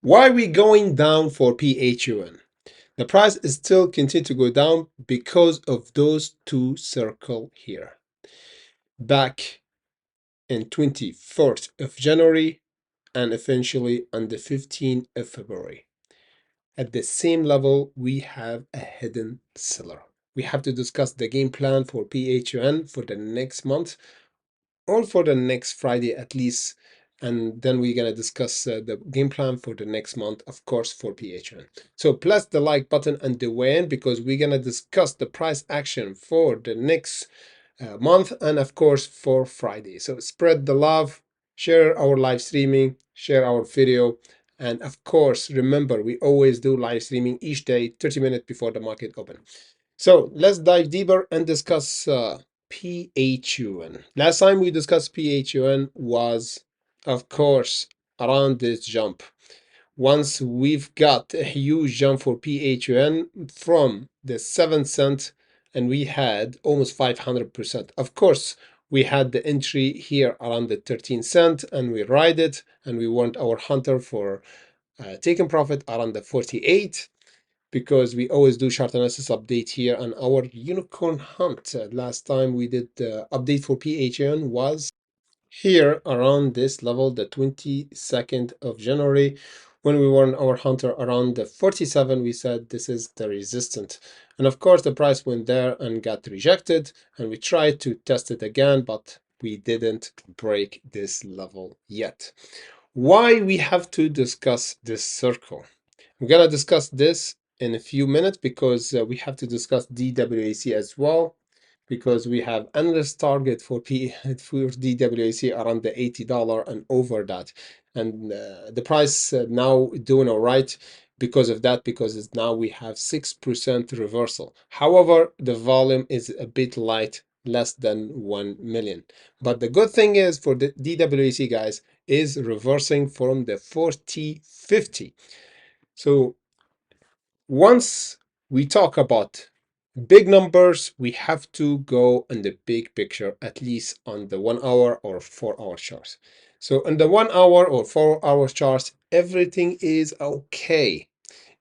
Why are we going down for PHUN? The price is still continue to go down because of those two circles here. Back in 24th of January and eventually on the 15th of February. At the same level, we have a hidden seller. We have to discuss the game plan for PHUN for the next month or for the next Friday at least. And then we're going to discuss the game plan for the next month, of course, for PHN. So press the like button and the weigh in because we're going to discuss the price action for the next month and, of course, for Friday. So spread the love, share our live streaming, share our video. And of course, remember, we always do live streaming each day, 30 minutes before the market open. So let's dive deeper and discuss PHUN. Last time we discussed PHUN was, of course, around this jump. Once we've got a huge jump for PHUN from the 7 cent and we had almost 500%. Of course, we had the entry here around the 13 cent and we ride it and we want our hunter for taking profit around the 48 because we always do chart analysis update here on our unicorn hunt. Last time we did the update for PHN was here around this level, the 22nd of January. When we were on our hunter around the 47, we said this is the resistance. And of course, the price went there and got rejected. And we tried to test it again, but we didn't break this level yet. Why we have to discuss this circle? We're going to discuss this in a few minutes because we have to discuss DWAC as well because we have endless target for DWAC around the $80 and over that. And the price now doing all right because of that, because it's now we have 6% reversal. However, the volume is a bit light, less than 1 million. But the good thing is for the DWAC guys is reversing from the 40-50. So once we talk about big numbers, we have to go in the big picture, at least on the 1 hour or 4 hour charts. So in the 1 hour or 4 hour charts, everything is okay.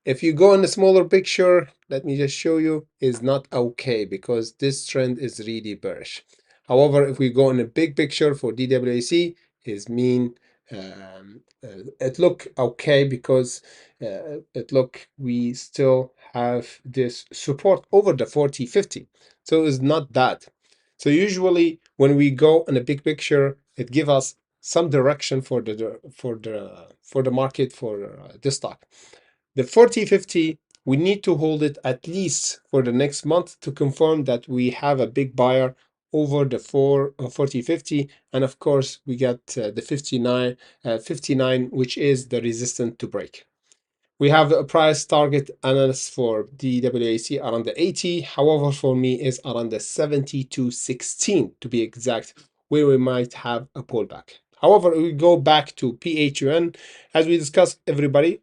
If you go in the smaller picture, let me just show you, is not okay because this trend is really bearish. However, if we go in a big picture for DWAC, is mean it look okay because it look we still have this support over the 40-50. So it's not that. So usually when we go in a big picture, it give us some direction for the market for this stock. The 40-50, we need to hold it at least for the next month to confirm that we have a big buyer over the 40-50. And of course, we get the 59, which is the resistance to break. We have a price target analysis for DWAC around the 80. However, for me is around the 70 to 16 to be exact, where we might have a pullback. However, we go back to PHUN. As we discussed, everybody,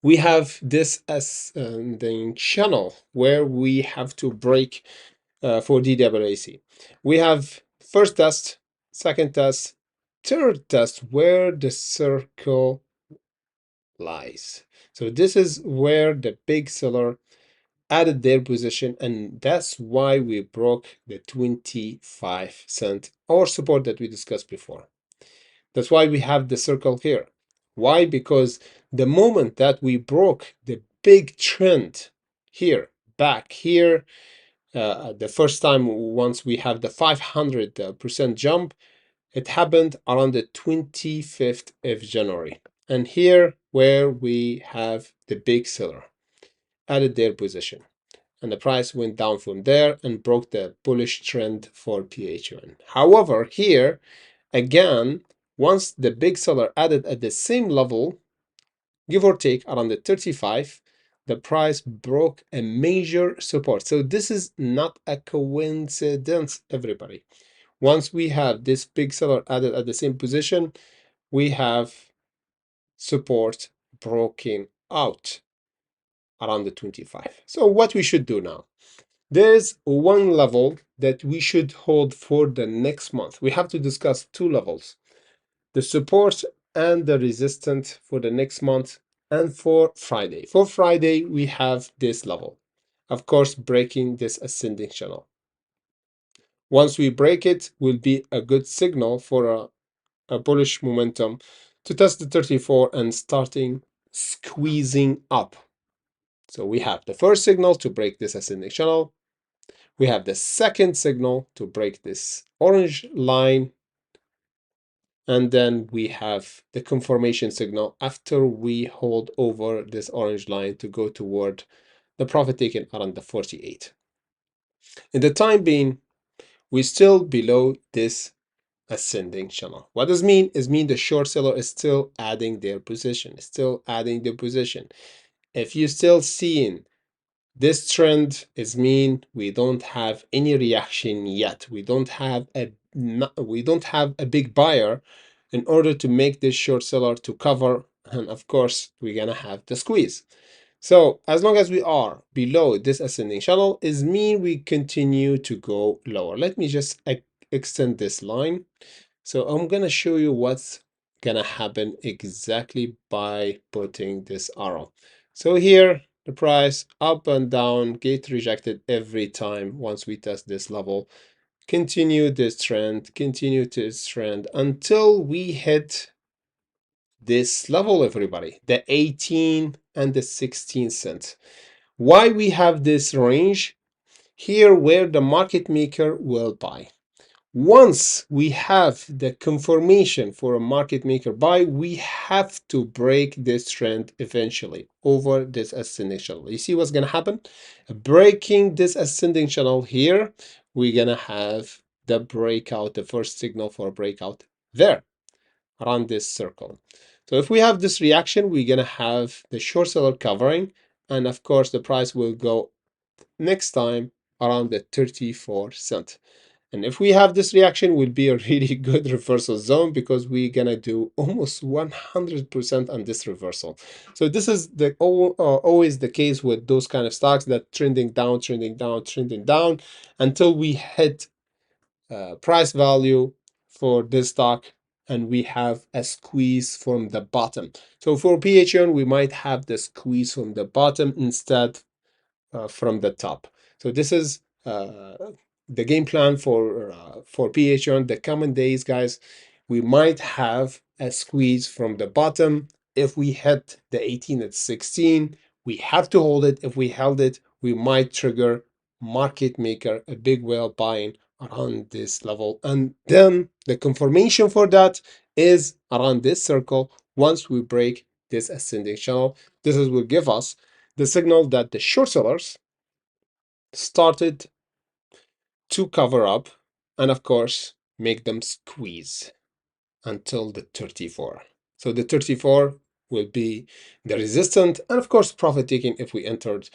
we have this as the channel where we have to break for DWAC. We have first test, second test, third test where the circle lies. So this is where the big seller added their position, and that's why we broke the 25 cent or support that we discussed before. That's why we have the circle here. Why? Because the moment that we broke the big trend here, back here, the first time once we have the 500% jump, it happened around the 25th of January. And here where we have the big seller added their position. And the price went down from there and broke the bullish trend for PHN. However, here, again, once the big seller added at the same level, give or take around the 35, the price broke a major support. So this is not a coincidence, everybody. Once we have this big seller added at the same position, we have support broken out around the 25. So what we should do now? There's one level that we should hold for the next month. We have to discuss two levels. The support and the resistance for the next month and for Friday. For Friday, we have this level, of course, breaking this ascending channel. Once we break it, will be a good signal for a bullish momentum to test the 34 and starting squeezing up. So we have the first signal to break this ascending channel. We have the second signal to break this orange line. And then we have the confirmation signal after we hold over this orange line to go toward the profit taken around the 48. In the time being, we're still below this ascending channel. What does mean? Is mean the short seller is still adding their position, If you're still seeing this trend, is mean we don't have any reaction yet. We don't have a big buyer in order to make this short seller to cover, and of course we're gonna have the squeeze. So as long as we are below this ascending channel, is mean we continue to go lower. Let me just extend this line. So I'm gonna show you what's gonna happen exactly by putting this arrow. So here, the price up and down, get rejected every time once we test this level. Continue this trend until we hit this level, everybody, the 18 and the 16 cents. Why we have this range? Here where the market maker will buy. Once we have the confirmation for a market maker buy, we have to break this trend eventually over this ascending channel. You see what's going to happen? Breaking this ascending channel here, we're going to have the breakout, the first signal for a breakout there around this circle. So if we have this reaction, we're going to have the short seller covering, and of course the price will go next time around the 34 cent. And if we have this reaction, will be a really good reversal zone because we're gonna do almost 100% on this reversal. So this is the always the case with those kind of stocks that trending down until we hit price value for this stock and we have a squeeze from the bottom. So for PHN, we might have the squeeze from the bottom instead from the top. So this is the game plan for PHN. The coming days, guys, we might have a squeeze from the bottom. If we hit the 18 at 16, we have to hold it. If we held it, we might trigger market maker, a big whale buying around this level. And then the confirmation for that is around this circle. Once we break this ascending channel, this is will give us the signal that the short sellers started to cover up and of course make them squeeze until the 34. So the 34 will be the resistance and of course profit taking if we entered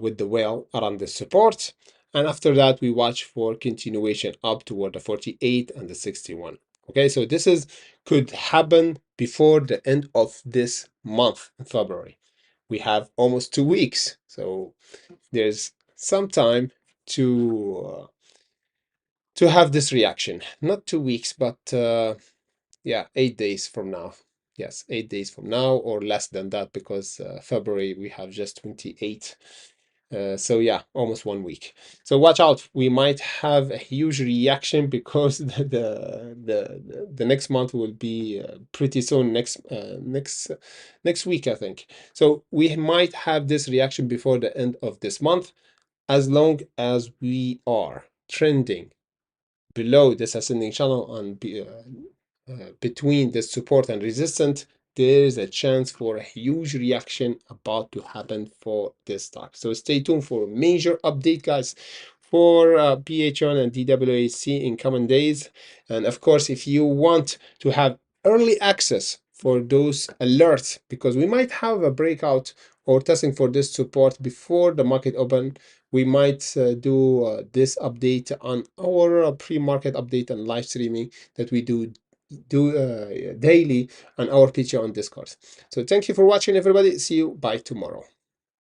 with the whale around the support. And after that, we watch for continuation up toward the 48 and the 61. Okay, so this is could happen before the end of this month in February. We have almost 2 weeks, so there's some time to have this reaction. Not 2 weeks, but yeah, 8 days from now. Yes, 8 days from now or less than that because February we have just 28. So yeah, almost 1 week. So watch out. We might have a huge reaction because the next month will be pretty soon. Next week, I think. So we might have this reaction before the end of this month, as long as we are trending below this ascending channel and between the support and resistance, there is a chance for a huge reaction about to happen for this stock. So stay tuned for a major update, guys, for PHN and DWAC in coming days. And of course, if you want to have early access for those alerts, because we might have a breakout or testing for this support before the market open, we might do this update on our pre-market update and live streaming that we do daily on our picture on Discord. So thank you for watching, everybody. See you by tomorrow.